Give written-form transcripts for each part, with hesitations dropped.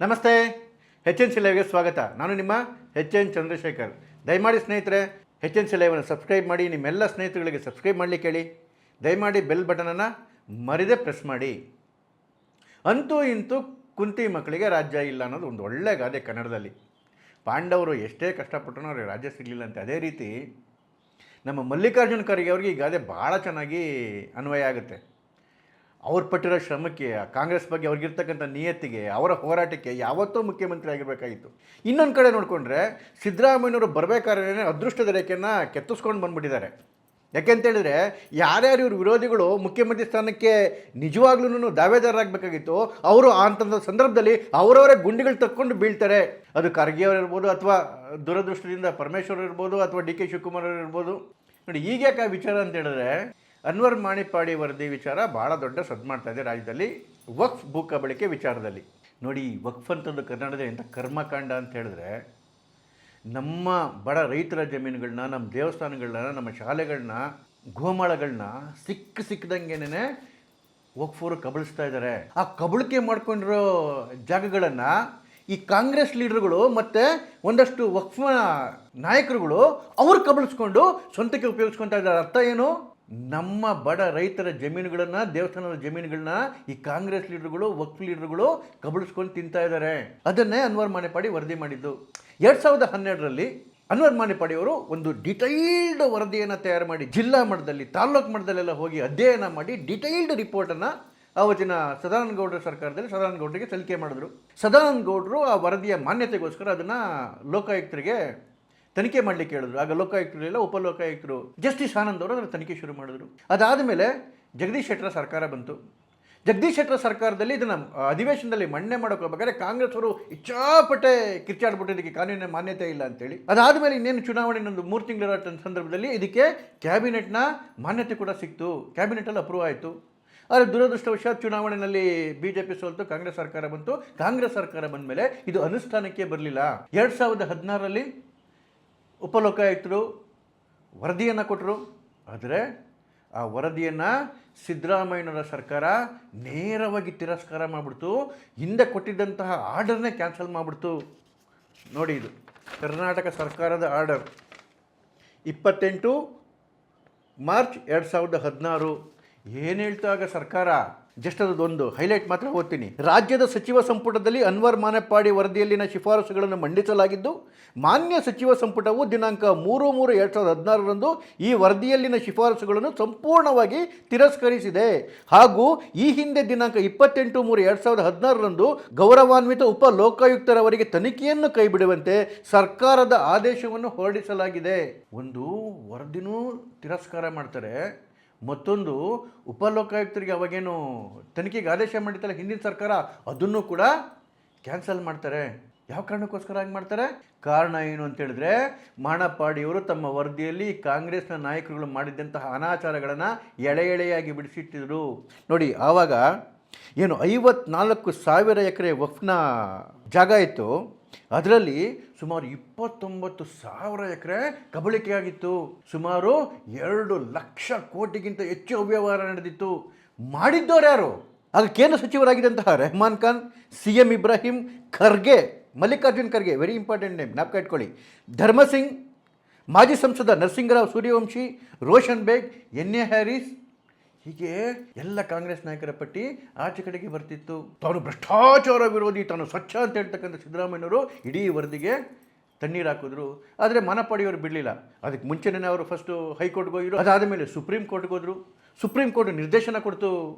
ನಮಸ್ತೆ. H N C ಲೈವ್ಗೆ ಸ್ವಾಗತ. ನಾನು ನಿಮ್ಮ ಎಚ್ ಎನ್ ಚಂದ್ರಶೇಖರ್. ದಯಮಾಡಿ ಸ್ನೇಹಿತರೆ, ಎಚ್ ಎನ್ ಸಿ ಲೈವನ್ನು ಸಬ್ಸ್ಕ್ರೈಬ್ ಮಾಡಿ. ನಿಮ್ಮೆಲ್ಲ ಸ್ನೇಹಿತರುಗಳಿಗೆ ಸಬ್ಸ್ಕ್ರೈಬ್ ಮಾಡಲಿಕ್ಕೆ ಹೇಳಿ. ದಯಮಾಡಿ ಬೆಲ್ ಬಟನನ್ನು ಮರಿದೇ ಪ್ರೆಸ್ ಮಾಡಿ. ಅಂತೂ ಇಂತೂ ಕುಂತಿ ಮಕ್ಕಳಿಗೆ ರಾಜ್ಯ ಇಲ್ಲ ಅನ್ನೋದು ಒಂದು ಒಳ್ಳೆ ಗಾದೆ ಕನ್ನಡದಲ್ಲಿ. ಪಾಂಡವರು ಎಷ್ಟೇ ಕಷ್ಟಪಟ್ಟರು ಅವ್ರಿಗೆ ರಾಜ್ಯ ಸಿಗಲಿಲ್ಲ ಅಂತ. ಅದೇ ರೀತಿ ನಮ್ಮ ಮಲ್ಲಿಕಾರ್ಜುನ ಖರ್ಗೆ ಅವ್ರಿಗೆ ಈ ಗಾದೆ ಭಾಳ ಚೆನ್ನಾಗಿ ಅನ್ವಯ ಆಗುತ್ತೆ. ಅವ್ರು ಪಟ್ಟಿರೋ ಶ್ರಮಕ್ಕೆ, ಕಾಂಗ್ರೆಸ್ ಬಗ್ಗೆ ಅವ್ರಿಗಿರ್ತಕ್ಕಂಥ ನಿಯತ್ತಿಗೆ, ಅವರ ಹೋರಾಟಕ್ಕೆ ಯಾವತ್ತೂ ಮುಖ್ಯಮಂತ್ರಿ ಆಗಿರಬೇಕಾಗಿತ್ತು. ಇನ್ನೊಂದು ಕಡೆ ನೋಡಿಕೊಂಡ್ರೆ ಸಿದ್ದರಾಮಯ್ಯನವರು ಬರಬೇಕಾದ್ರೆ ಅದೃಷ್ಟದ ರೇಖೆಯನ್ನು ಕೆತ್ತಿಸ್ಕೊಂಡು ಬಂದುಬಿಟ್ಟಿದ್ದಾರೆ. ಯಾಕೆಂತೇಳಿದ್ರೆ ಯಾರ್ಯಾರು ಇವ್ರ ವಿರೋಧಿಗಳು ಮುಖ್ಯಮಂತ್ರಿ ಸ್ಥಾನಕ್ಕೆ ನಿಜವಾಗ್ಲೂ ದಾವೇದಾರರಾಗಬೇಕಾಗಿತ್ತು, ಅವರು ಅಂಥ ಸಂದರ್ಭದಲ್ಲಿ ಅವರವರೇ ಗುಂಡಿಗಳು ತಕ್ಕೊಂಡು ಬೀಳ್ತಾರೆ. ಅದು ಖರ್ಗೆ ಅವರಿರ್ಬೋದು, ಅಥವಾ ದುರದೃಷ್ಟದಿಂದ ಪರಮೇಶ್ವರ್ ಇರ್ಬೋದು, ಅಥವಾ ಡಿ ಕೆ ಶಿವಕುಮಾರ್ ಅವರು ಇರ್ಬೋದು. ನೋಡಿ, ಈಗ್ಯಾಕೆ ಆ ವಿಚಾರ ಅಂತ ಹೇಳಿದ್ರೆ, ಅನ್ವರ್ ಮಾಣಿಪ್ಪಾಡಿ ವರದಿ ವಿಚಾರ ಭಾಳ ದೊಡ್ಡ ಸದ್ದು ಮಾಡ್ತಾ ಇದೆ ರಾಜ್ಯದಲ್ಲಿ, ವಕ್ಫ್ ಭೂ ಕಬಳಿಕೆ ವಿಚಾರದಲ್ಲಿ. ನೋಡಿ, ವಕ್ಫ್ ಅಂತಂದು ಕನ್ನಡದ ಎಂಥ ಕರ್ಮಕಾಂಡ ಅಂತ ಹೇಳಿದ್ರೆ, ನಮ್ಮ ಬಡ ರೈತರ ಜಮೀನುಗಳನ್ನ, ನಮ್ಮ ದೇವಸ್ಥಾನಗಳನ್ನ, ನಮ್ಮ ಶಾಲೆಗಳನ್ನ, ಗೋಮಾಳಗಳನ್ನ ಸಿಕ್ಕದಂಗೆನೇ ವಕ್ಫವರು ಕಬಳಿಸ್ತಾ ಇದ್ದಾರೆ. ಆ ಕಬಳಿಕೆ ಮಾಡ್ಕೊಂಡಿರೋ ಜಾಗಗಳನ್ನು ಈ ಕಾಂಗ್ರೆಸ್ ಲೀಡರ್ಗಳು ಮತ್ತು ಒಂದಷ್ಟು ವಕ್ಫ್ ನಾಯಕರುಗಳು ಅವ್ರು ಕಬಳಿಸ್ಕೊಂಡು ಸ್ವಂತಕ್ಕೆ ಉಪಯೋಗಿಸ್ಕೊತಾ ಇದ್ದಾರೆ. ಅರ್ಥ ಏನು? ನಮ್ಮ ಬಡ ರೈತರ ಜಮೀನುಗಳನ್ನು, ದೇವಸ್ಥಾನದ ಜಮೀನುಗಳನ್ನ ಈ ಕಾಂಗ್ರೆಸ್ ಲೀಡರ್ಗಳು, ವಕ್ಫ್ ಲೀಡರ್ಗಳು ಕಬಳಿಸ್ಕೊಂಡು ತಿಂತಾ ಇದ್ದಾರೆ. ಅದನ್ನೇ ಅನ್ವರ್ ಮಾಣಿಪ್ಪಾಡಿ ವರದಿ ಮಾಡಿದ್ದು. 2012ರಲ್ಲಿ ಅನ್ವರ್ ಮಾಣಿಪ್ಪಾಡಿ ಅವರು ಒಂದು ಡಿಟೈಲ್ಡ್ ವರದಿಯನ್ನು ತಯಾರು ಮಾಡಿ, ಜಿಲ್ಲಾ ಮಟ್ಟದಲ್ಲಿ, ತಾಲ್ಲೂಕು ಮಟ್ಟದಲ್ಲೆಲ್ಲ ಹೋಗಿ ಅಧ್ಯಯನ ಮಾಡಿ ಡಿಟೈಲ್ಡ್ ರಿಪೋರ್ಟನ್ನು ಆವತ್ತಿನ ಸದಾನಂದ ಗೌಡರ ಸರ್ಕಾರದಲ್ಲಿ ಸದಾನಂದ ಗೌಡರಿಗೆ ಸಲ್ಲಿಕೆ ಮಾಡಿದ್ರು. ಸದಾನಂದ ಗೌಡರು ಆ ವರದಿಯ ಮಾನ್ಯತೆಗೋಸ್ಕರ ಅದನ್ನು ಲೋಕಾಯುಕ್ತರಿಗೆ ತನಿಖೆ ಮಾಡಲಿಕ್ಕೆ ಹೇಳಿದ್ರು. ಆಗ ಲೋಕಾಯುಕ್ತರಿಲ್ಲ, ಉಪಲೋಕಾಯುಕ್ತರು ಜಸ್ಟಿಸ್ ಆನಂದ್ ಅವರು ಅದನ್ನು ತನಿಖೆ ಶುರು ಮಾಡಿದ್ರು. ಅದಾದಮೇಲೆ ಜಗದೀಶ್ ಶೆಟ್ಟರ್ ಸರ್ಕಾರ ಬಂತು. ಜಗದೀಶ್ ಶೆಟ್ಟರ್ ಸರ್ಕಾರದಲ್ಲಿ ಇದನ್ನು ಅಧಿವೇಶನದಲ್ಲಿ ಮಂಡನೆ ಮಾಡೋಕೆ ಹೋಗ್ಬೇಕಾದ್ರೆ ಕಾಂಗ್ರೆಸ್ ಅವರು ಇಚ್ಛಾಪಟ್ಟೆ ಕಿರ್ಚಾಡ್ಬಿಟ್ಟಿದ್ದಕ್ಕೆ ಕಾನೂನಿನ ಮಾನ್ಯತೆ ಇಲ್ಲ ಅಂತೇಳಿ. ಅದಾದಮೇಲೆ ಇನ್ನೇನು ಚುನಾವಣೆ ಇನ್ನೊಂದು 3 ತಿಂಗಳಿರೋ ಸಂದರ್ಭದಲ್ಲಿ ಇದಕ್ಕೆ ಕ್ಯಾಬಿನೆಟ್ನ ಮಾನ್ಯತೆ ಕೂಡ ಸಿಕ್ತು, ಕ್ಯಾಬಿನೆಟಲ್ಲಿ ಅಪ್ರೂವ್ ಆಯಿತು. ಆದರೆ ದುರದೃಷ್ಟವಶಾತ್ ಚುನಾವಣೆಯಲ್ಲಿ BJP ಸೋಲ್ತು, ಕಾಂಗ್ರೆಸ್ ಸರ್ಕಾರ ಬಂತು. ಕಾಂಗ್ರೆಸ್ ಸರ್ಕಾರ ಬಂದ ಮೇಲೆ ಇದು ಅನುಷ್ಠಾನಕ್ಕೆ ಬರಲಿಲ್ಲ. 2016ರಲ್ಲಿ ಉಪಲೋಕಾಯುಕ್ತರು ವರದಿಯನ್ನು ಕೊಟ್ಟರು. ಆದರೆ ಆ ವರದಿಯನ್ನು ಸಿದ್ದರಾಮಯ್ಯನವರ ಸರ್ಕಾರ ನೇರವಾಗಿ ತಿರಸ್ಕಾರ ಮಾಡಿಬಿಡ್ತು. ಹಿಂದೆ ಕೊಟ್ಟಿದ್ದಂತಹ ಆರ್ಡರ್ನೇ ಕ್ಯಾನ್ಸಲ್ ಮಾಡಿಬಿಡ್ತು. ನೋಡಿ, ಇದು ಕರ್ನಾಟಕ ಸರ್ಕಾರದ ಆರ್ಡರ್ 28 ಮಾರ್ಚ್ 2016. ಏನು ಹೇಳ್ತಾಗ ಸರ್ಕಾರ, ಜಸ್ಟ್ ಅದೊಂದು ಹೈಲೈಟ್ ಮಾತ್ರ ಓದ್ತೀನಿ. ರಾಜ್ಯದ ಸಚಿವ ಸಂಪುಟದಲ್ಲಿ ಅನ್ವರ್ ಮಾಣಿಪ್ಪಾಡಿ ವರದಿಯಲ್ಲಿನ ಶಿಫಾರಸುಗಳನ್ನು ಮಂಡಿಸಲಾಗಿದ್ದು, ಮಾನ್ಯ ಸಚಿವ ಸಂಪುಟವು ದಿನಾಂಕ 3/3/2016ರಂದು ಈ ವರದಿಯಲ್ಲಿನ ಶಿಫಾರಸುಗಳನ್ನು ಸಂಪೂರ್ಣವಾಗಿ ತಿರಸ್ಕರಿಸಿದೆ. ಹಾಗೂ ಈ ಹಿಂದೆ ದಿನಾಂಕ 28/3/2016ರಂದು ಗೌರವಾನ್ವಿತ ಉಪ ಲೋಕಾಯುಕ್ತರವರಿಗೆ ತನಿಖೆಯನ್ನು ಕೈಬಿಡುವಂತೆ ಸರ್ಕಾರದ ಆದೇಶವನ್ನು ಹೊರಡಿಸಲಾಗಿದೆ. ಒಂದು ವರದಿನೂ ತಿರಸ್ಕಾರ ಮಾಡ್ತಾರೆ, ಮತ್ತೊಂದು ಉಪಲೋಕಾಯುಕ್ತರಿಗೆ ಅವಾಗೇನು ತನಿಖೆಗೆ ಆದೇಶ ಮಾಡಿತ್ತಲ್ಲ ಹಿಂದಿನ ಸರ್ಕಾರ, ಅದನ್ನು ಕೂಡ ಕ್ಯಾನ್ಸಲ್ ಮಾಡ್ತಾರೆ. ಯಾವ ಕಾರಣಕ್ಕೋಸ್ಕರ ಹಾಗೆ ಮಾಡ್ತಾರೆ? ಕಾರಣ ಏನು ಅಂತೇಳಿದ್ರೆ, ಮಾಣಿಪ್ಪಾಡಿಯವರು ತಮ್ಮ ವರದಿಯಲ್ಲಿ ಕಾಂಗ್ರೆಸ್ನ ನಾಯಕರುಗಳು ಮಾಡಿದ್ದಂತಹ ಅನಾಚಾರಗಳನ್ನು ಎಳೆಯಾಗಿ ಬಿಡಿಸಿಟ್ಟಿದ್ರು. ನೋಡಿ, ಆವಾಗ ಏನು 54,000 ಎಕರೆ ವಕ್ಫ್ನ ಜಾಗ ಇತ್ತು, ಅದರಲ್ಲಿ ಸುಮಾರು 29,000 ಎಕರೆ ಕಬಳಿಕೆಯಾಗಿತ್ತು. ಸುಮಾರು 2 ಲಕ್ಷ ಕೋಟಿಗಿಂತ ಹೆಚ್ಚು ಅವ್ಯವಹಾರ ನಡೆದಿತ್ತು. ಮಾಡಿದ್ದವ್ರು ಯಾರು? ಆಗ ಕೇಂದ್ರ ಸಚಿವರಾಗಿದ್ದಂತಹ Rahman Khan, CM Ibrahim, Kharge, Mallikarjun Kharge, very important name, ಜ್ಞಾಪಕ ಇಟ್ಕೊಳ್ಳಿ, ಧರ್ಮಸಿಂಗ್, ಮಾಜಿ ಸಂಸದ ನರಸಿಂಗರಾವ್ ಸೂರ್ಯವಂಶಿ, ರೋಷನ್ ಬೇಗ್, NA ಹ್ಯಾರಿಸ್, ಹೀಗೆ ಎಲ್ಲ ಕಾಂಗ್ರೆಸ್ ನಾಯಕರ ಪಟ್ಟಿ ಆಚೆ ಕಡೆಗೆ ಬರ್ತಿತ್ತು. ತಾನು ಭ್ರಷ್ಟಾಚಾರ ವಿರೋಧಿ, ತಾನು ಸ್ವಚ್ಛ ಅಂತ ಹೇಳ್ತಕ್ಕಂಥ ಸಿದ್ದರಾಮಯ್ಯನವರು ಇಡೀ ವರದಿಗೆ ತಣ್ಣೀರು ಹಾಕಿದ್ರು. ಆದರೆ ಮಾಣಿಪ್ಪಾಡಿಯವರು ಬಿಡಲಿಲ್ಲ. ಅದಕ್ಕೆ ಮುಂಚೆನೇ ಅವರು ಫಸ್ಟು ಹೈಕೋರ್ಟ್ಗೆ ಹೋಗಿದ್ರು, ಅದಾದ ಮೇಲೆ ಸುಪ್ರೀಂ ಕೋರ್ಟ್ಗೆ ಹೋದರು. ಸುಪ್ರೀಂ ಕೋರ್ಟ್ ನಿರ್ದೇಶನ ಕೊಡ್ತು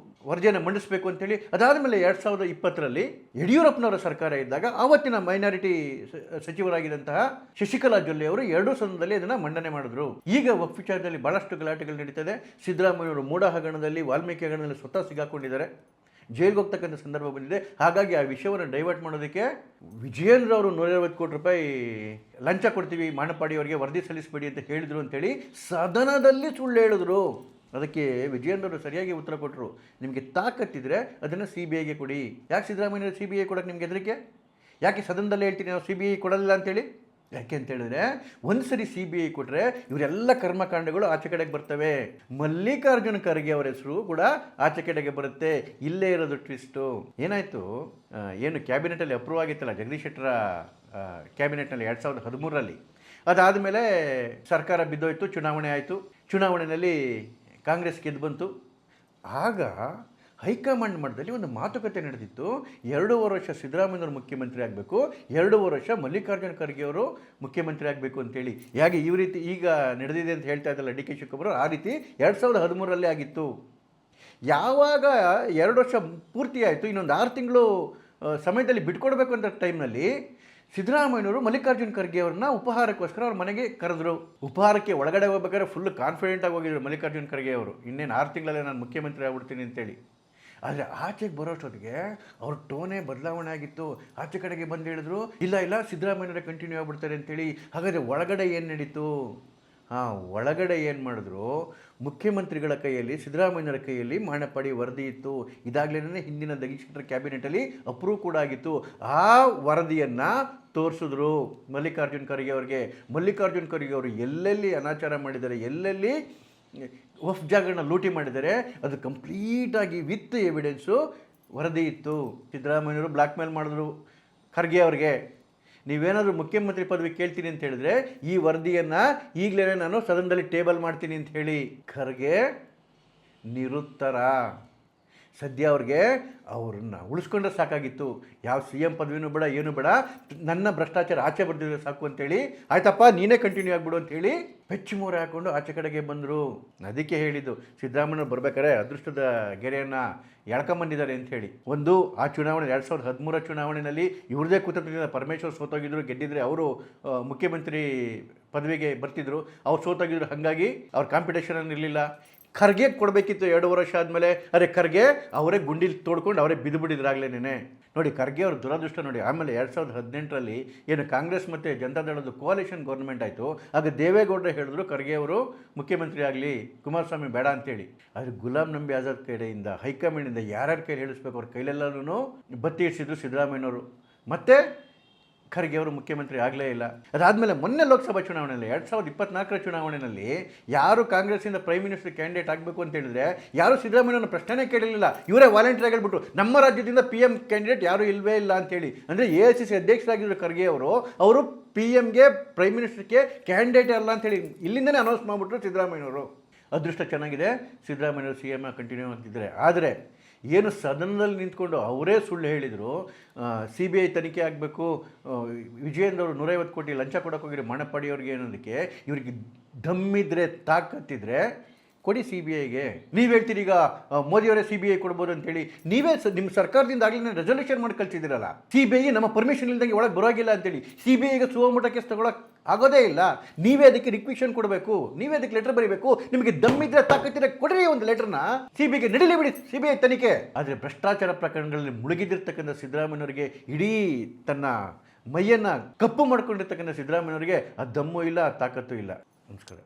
ವರದಿಯನ್ನು ಮಂಡಿಸಬೇಕು ಅಂತೇಳಿ. ಅದಾದಮೇಲೆ 2020ರಲ್ಲಿ ಯಡಿಯೂರಪ್ಪನವರ ಸರ್ಕಾರ ಇದ್ದಾಗ ಆವತ್ತಿನ ಮೈನಾರಿಟಿ ಸಚಿವರಾಗಿದ್ದಂತಹ ಶಶಿಕಲಾ ಜೊಲ್ಲೆ ಅವರು 2 ಸದನದಲ್ಲಿ ಅದನ್ನು ಮಂಡನೆ ಮಾಡಿದ್ರು. ಈಗ ವಕ್ಫ್ ವಿಚಾರದಲ್ಲಿ ಭಾಳಷ್ಟು ಗಲಾಟೆಗಳು ನಡೀತದೆ. ಸಿದ್ದರಾಮಯ್ಯವರು ಮೂಢ ಹಗರಣದಲ್ಲಿ, ವಾಲ್ಮೀಕಿ ಹಗರಣದಲ್ಲಿ ಸ್ವತಃ ಸಿಗಾಕೊಂಡಿದ್ದಾರೆ, ಜೈಲಿಗೆ ಹೋಗ್ತಕ್ಕಂಥ ಸಂದರ್ಭ ಬಂದಿದೆ. ಹಾಗಾಗಿ ಆ ವಿಷಯವನ್ನು ಡೈವರ್ಟ್ ಮಾಡೋದಕ್ಕೆ ವಿಜಯೇಂದ್ರ ಅವರು 150 ಕೋಟಿ ರೂಪಾಯಿ ಲಂಚ ಕೊಡ್ತೀವಿ ಮಾಣಿಪ್ಪಾಡಿಯವರಿಗೆ, ವರದಿ ಸಲ್ಲಿಸಬೇಡಿ ಅಂತ ಹೇಳಿದರು ಅಂತೇಳಿ ಸದನದಲ್ಲಿ ಸುಳ್ಳು ಹೇಳಿದ್ರು. ಅದಕ್ಕೆ ವಿಜಯೇಂದ್ರ ಅವರು ಸರಿಯಾಗಿ ಉತ್ತರ ಕೊಟ್ಟರು. ನಿಮಗೆ ತಾಕತ್ತಿದ್ರೆ ಅದನ್ನು CBIಗೆ ಕೊಡಿ. ಯಾಕೆ ಸಿದ್ದರಾಮಯ್ಯ CBI ಕೊಡೋಕ್ಕೆ ನಿಮ್ಗೆ ಹೆದರಿಕೆ? ಯಾಕೆ ಸದನದಲ್ಲೇ ಹೇಳ್ತೀನಿ ನಾವು CBI ಕೊಡಲಿಲ್ಲ ಅಂತೇಳಿ? ಯಾಕೆ ಅಂತ ಹೇಳಿದ್ರೆ ಒಂದು ಸರಿ CBI ಕೊಟ್ಟರೆ ಇವರೆಲ್ಲ ಕರ್ಮಕಾಂಡಗಳು ಆಚೆ ಕಡೆಗೆ ಬರ್ತವೆ. ಮಲ್ಲಿಕಾರ್ಜುನ ಖರ್ಗೆ ಅವರ ಹೆಸರು ಕೂಡ ಆಚೆ ಕಡೆಗೆ ಬರುತ್ತೆ. ಇಲ್ಲೇ ಇರೋದು ಟ್ವಿಸ್ಟು. ಏನಾಯಿತು, ಏನು ಕ್ಯಾಬಿನೆಟಲ್ಲಿ ಅಪ್ರೂವ್ ಆಗಿತ್ತಲ್ಲ ಜಗದೀಶ್ ಶೆಟ್ಟರ ಕ್ಯಾಬಿನೆಟ್ನಲ್ಲಿ 2013ರಲ್ಲಿ, ಅದಾದಮೇಲೆ ಸರ್ಕಾರ ಬಿದ್ದೋಯ್ತು, ಚುನಾವಣೆ ಆಯಿತು. ಚುನಾವಣೆಯಲ್ಲಿ ಕಾಂಗ್ರೆಸ್ ಗೆದ್ದು ಬಂತು. ಆಗ ಹೈಕಮಾಂಡ್ ಮಟ್ಟದಲ್ಲಿ ಒಂದು ಮಾತುಕತೆ ನಡೆದಿತ್ತು. 2.5 ವರ್ಷ ಸಿದ್ದರಾಮಯ್ಯವರು ಮುಖ್ಯಮಂತ್ರಿ ಆಗಬೇಕು, 2.5 ವರ್ಷ ಮಲ್ಲಿಕಾರ್ಜುನ ಖರ್ಗೆ ಅವರು ಮುಖ್ಯಮಂತ್ರಿ ಆಗಬೇಕು ಅಂತೇಳಿ. ಹೇಗೆ ಈ ರೀತಿ ಈಗ ನಡೆದಿದೆ ಅಂತ ಹೇಳ್ತಾ ಇದ್ದಲ್ಲ DK ಶಿವಕುಮಾರ್, ಆ ರೀತಿ 2013ರಲ್ಲಿ ಆಗಿತ್ತು. ಯಾವಾಗ 2 ವರ್ಷ ಪೂರ್ತಿ ಆಯಿತು, ಇನ್ನೊಂದು 6 ತಿಂಗಳು ಸಮಯದಲ್ಲಿ ಬಿಟ್ಕೊಡ್ಬೇಕು ಅಂತ ಟೈಮ್ನಲ್ಲಿ ಸಿದ್ದರಾಮಯ್ಯವರು ಮಲ್ಲಿಕಾರ್ಜುನ ಖರ್ಗೆ ಅವ್ರನ್ನ ಉಪಹಾರಕ್ಕೋಸ್ಕರ ಅವ್ರ ಮನೆಗೆ ಕರೆದ್ರು. ಉಪಹಾರಕ್ಕೆ ಒಳಗಡೆ ಹೋಗ್ಬೇಕಾದ್ರೆ ಫುಲ್ ಕಾನ್ಫಿಡೆಂಟಾಗಿ ಹೋಗಿದ್ರು ಮಲ್ಲಿಕಾರ್ಜುನ ಖರ್ಗೆ ಅವರು, ಇನ್ನೇನು 6 ತಿಂಗಳಲ್ಲೇ ನಾನು ಮುಖ್ಯಮಂತ್ರಿ ಆಗ್ಬಿಡ್ತೀನಿ ಅಂತೇಳಿ. ಆದರೆ ಆಚೆಗೆ ಬರೋಷ್ಟೊತ್ತಿಗೆ ಅವ್ರ ಟೋನೇ ಬದಲಾವಣೆ ಆಗಿತ್ತು. ಆಚೆ ಕಡೆಗೆ ಬಂದು ಹೇಳಿದ್ರು, ಇಲ್ಲ ಸಿದ್ದರಾಮಯ್ಯವರೇ ಕಂಟಿನ್ಯೂ ಆಗ್ಬಿಡ್ತಾರೆ ಅಂತೇಳಿ. ಹಾಗಾದರೆ ಒಳಗಡೆ ಏನು ನಡೀತು? ಒಳಗಡೆ ಏನು ಮಾಡಿದ್ರು, ಮುಖ್ಯಮಂತ್ರಿಗಳ ಕೈಯಲ್ಲಿ, ಸಿದ್ದರಾಮಯ್ಯರ ಕೈಯಲ್ಲಿ ಮಾನಪಾಡಿ ವರದಿ ಇತ್ತು. ಇದಾಗಲೇ ಹಿಂದಿನ ಜಗದೀಶ್ ಶೆಟ್ಟರ್ ಕ್ಯಾಬಿನೆಟಲ್ಲಿ ಅಪ್ರೂವ್ ಕೂಡ ಆಗಿತ್ತು. ಆ ವರದಿಯನ್ನು ತೋರಿಸಿದ್ರು ಮಲ್ಲಿಕಾರ್ಜುನ ಖರ್ಗೆ ಅವ್ರಿಗೆ. ಮಲ್ಲಿಕಾರ್ಜುನ ಖರ್ಗೆ ಅವರು ಎಲ್ಲೆಲ್ಲಿ ಅನಾಚಾರ ಮಾಡಿದ್ದಾರೆ, ಎಲ್ಲೆಲ್ಲಿ ವಫ್ ಜಾಗಗಳನ್ನ ಲೂಟಿ ಮಾಡಿದ್ದಾರೆ, ಅದು ಕಂಪ್ಲೀಟಾಗಿ ವಿತ್ ಎವಿಡೆನ್ಸು ವರದಿ ಇತ್ತು. ಸಿದ್ದರಾಮಯ್ಯವರು ಬ್ಲ್ಯಾಕ್ ಮೇಲ್ ಮಾಡಿದ್ರು ಖರ್ಗೆ ಅವ್ರಿಗೆ, ನೀವೇನಾದರೂ ಮುಖ್ಯಮಂತ್ರಿ ಪದವಿ ಕೇಳ್ತೀನಿ ಅಂತ ಹೇಳಿದ್ರೆ ಈ ವರದಿಯನ್ನು ಈಗಲೇ ನಾನು ಸದನದಲ್ಲಿ ಟೇಬಲ್ ಮಾಡ್ತೀನಿ ಅಂತ ಹೇಳಿ. ಖರ್ಗೆ ನಿರುತ್ತರ. ಸದ್ಯ ಅವ್ರಿಗೆ ಅವ್ರನ್ನ ಉಳಿಸ್ಕೊಂಡ್ರೆ ಸಾಕಾಗಿತ್ತು. ಯಾವ CM ಪದವಿನೂ ಬೇಡ, ಏನೂ ಬೇಡ, ನನ್ನ ಭ್ರಷ್ಟಾಚಾರ ಆಚೆ ಬರ್ದಿದ್ರೆ ಸಾಕು ಅಂತೇಳಿ. ಆಯ್ತಪ್ಪ ನೀನೇ ಕಂಟಿನ್ಯೂ ಆಗ್ಬಿಡು ಅಂತೇಳಿ ಪೆಚ್ಚು ಮೋರೆ ಹಾಕ್ಕೊಂಡು ಆಚೆ ಕಡೆಗೆ ಬಂದರು. ಅದಕ್ಕೆ ಹೇಳಿದ್ದು ಸಿದ್ದರಾಮಯ್ಯ ಬರ್ಬೇಕಾದ್ರೆ ಅದೃಷ್ಟದ ಗೆರೆಯನ್ನು ಎಳ್ಕೊಂಬಂದಿದ್ದಾರೆ ಅಂತ ಹೇಳಿ. ಒಂದು ಆ ಚುನಾವಣೆ 2013 ಚುನಾವಣೆಯಲ್ಲಿ ಇವ್ರದೇ ಕೂತದಿಂದ ಪರಮೇಶ್ವರ್ ಸೋತೋಗಿದ್ರು, ಗೆದ್ದಿದ್ರೆ ಅವರು ಮುಖ್ಯಮಂತ್ರಿ ಪದವಿಗೆ ಬರ್ತಿದ್ರು. ಅವ್ರು ಸೋತೋಗಿದ್ರು, ಹಾಗಾಗಿ ಅವ್ರ ಕಾಂಪಿಟೇಷನ್ ಇರಲಿಲ್ಲ. ಖರ್ಗೆ ಕೊಡಬೇಕಿತ್ತು 2 ವರ್ಷ ಆದಮೇಲೆ. ಅರೆ ಖರ್ಗೆ ಅವರೇ ಗುಂಡಿಲಿ ತೋಡ್ಕೊಂಡು ಅವರೇ ಬಿದ್ದುಬಿಟ್ಟಿದ್ರಾಗಲೇನೆ. ನೋಡಿ ಖರ್ಗೆ ಅವ್ರ ದುರದೃಷ್ಟ ನೋಡಿ. ಆಮೇಲೆ 2018ರಲ್ಲಿ ಏನು ಕಾಂಗ್ರೆಸ್ ಮತ್ತು ಜನತಾದಳದ ಕೋalition ಗೌರ್ಮೆಂಟ್ ಆಯಿತು. ಆಗ ದೇವೇಗೌಡರು ಹೇಳಿದ್ರು ಖರ್ಗೆ ಅವರು ಮುಖ್ಯಮಂತ್ರಿ ಆಗಲಿ, ಕುಮಾರಸ್ವಾಮಿ ಬೇಡ ಅಂತೇಳಿ. ಆದರೆ ಗುಲಾಂ ನಬಿ ಆಜಾದ್ ಕಡೆಯಿಂದ, ಹೈಕಮಾಂಡಿಂದ ಯಾರ್ಯಾರ ಕೈಲಿ ಹೇಳಿಸ್ಬೇಕು ಅವ್ರ ಕೈಲೆಲ್ಲರೂ ಬತ್ತಿ ಇರಿಸಿದ್ರು ಸಿದ್ದರಾಮಯ್ಯನವರು. ಮತ್ತು ಖರ್ಗೆ ಅವರು ಮುಖ್ಯಮಂತ್ರಿ ಆಗಲೇ ಇಲ್ಲ. ಅದಾದಮೇಲೆ ಮೊನ್ನೆ ಲೋಕಸಭಾ ಚುನಾವಣೆಯಲ್ಲಿ 2024ರ ಚುನಾವಣೆಯಲ್ಲಿ ಯಾರು ಕಾಂಗ್ರೆಸ್ಸಿಂದ ಪ್ರೈಮ್ ಮಿನಿಸ್ಟರ್ ಕ್ಯಾಂಡಿಡೇಟ್ ಆಗಬೇಕು ಅಂತ ಹೇಳಿದ್ರೆ ಯಾರು ಸಿದ್ದರಾಮಯ್ಯನ ಪ್ರಶ್ನೆನೇ ಕೇಳಲಿಲ್ಲ. ಇವರೇ ವಾಲಂಟಿಯರ್ ಆಗಿಬಿಟ್ಟು ನಮ್ಮ ರಾಜ್ಯದಿಂದ PM ಕ್ಯಾಂಡಿಡೇಟ್ ಯಾರೂ ಇಲ್ಲವೇ ಇಲ್ಲ ಅಂತೇಳಿ. ಅಂದರೆ AICC ಅಧ್ಯಕ್ಷರಾಗಿದ್ದರು ಖರ್ಗೆ ಅವರು PMಗೆ ಪ್ರೈಮ್ ಮಿನಿಸ್ಟರ್ಗೆ ಕ್ಯಾಂಡಿಡೇಟ್ ಅಲ್ಲ ಅಂತೇಳಿ ಇಲ್ಲಿಂದನೇ ಅನೌನ್ಸ್ ಮಾಡಿಬಿಟ್ರು ಸಿದ್ದರಾಮಯ್ಯನವರು. ಅದೃಷ್ಟ ಚೆನ್ನಾಗಿದೆ, ಸಿದ್ದರಾಮಯ್ಯವರು CM ಕಂಟಿನ್ಯೂ ಆಗ್ತಿದ್ದಾರೆ. ಆದರೆ ಏನು ಸದನದಲ್ಲಿ ನಿಂತ್ಕೊಂಡು ಅವರೇ ಸುಳ್ಳು ಹೇಳಿದರು, CBI ತನಿಖೆ ಆಗಬೇಕು, ವಿಜಯೇಂದ್ರ ಅವರು 150 ಕೋಟಿ ಲಂಚ ಕೊಡೋಕೆ ಹೋಗಿರೋ ಮಾನಪಾಡಿ ಅವ್ರಿಗೆ ಅನ್ನೋದಕ್ಕೆ ಇವ್ರಿಗೆ ದಮ್ಮಿದ್ರೆ, ತಾಕತ್ತಿದ್ರೆ ಕೊಡಿ CBIಗೆ. ನೀವು ಹೇಳ್ತೀರಿ ಈಗ ಮೋದಿಯವರೇ CBI ಕೊಡ್ಬೋದು ಅಂತೇಳಿ. ನೀವೇ ನಿಮ್ಮ ಸರ್ಕಾರದಿಂದ ಆಗಲಿ ರೆಸಲ್ಯೂಷನ್ ಮಾಡಿ ಕಳಿಸಿದ್ದೀರಲ್ಲ, CBI ನಮ್ಮ ಪರ್ಮಿಷನ್ ಇಲ್ದಂಗೆ ಒಳಗೆ ಬರೋಗಿಲ್ಲ ಅಂತೇಳಿ. CBIಗೆ ಸುವಮೋಟ ಕೇಸ್ ತಗೊಳಕ್ಕೆ ಆಗೋದೇ ಇಲ್ಲ. ನೀವೇ ಅದಕ್ಕೆ ರಿಕ್ವಿಷನ್ ಕೊಡಬೇಕು, ನೀವೇ ಅದಕ್ಕೆ ಲೆಟರ್ ಬರೀಬೇಕು. ನಿಮಗೆ ದಮ್ಮಿದ್ರೆ, ತಾಕತ್ತಿದ್ರೆ ಕೊಡ್ರಿ ಒಂದು ಲೆಟರ್ನ. CBIಗೆ ನಡೀಲಿ ಬಿಡಿ CBI ತನಿಖೆ. ಆದರೆ ಭ್ರಷ್ಟಾಚಾರ ಪ್ರಕರಣಗಳಲ್ಲಿ ಮುಳುಗಿದಿರ್ತಕ್ಕಂಥ ಸಿದ್ದರಾಮಯ್ಯನವರಿಗೆ, ಇಡೀ ತನ್ನ ಮೈಯನ್ನು ಕಪ್ಪು ಮಾಡ್ಕೊಂಡಿರ್ತಕ್ಕಂಥ ಸಿದ್ದರಾಮಯ್ಯನವರಿಗೆ ಆ ದಮ್ಮು ಇಲ್ಲ, ಆ ತಾಕತ್ತು ಇಲ್ಲ. ನಮಸ್ಕಾರ.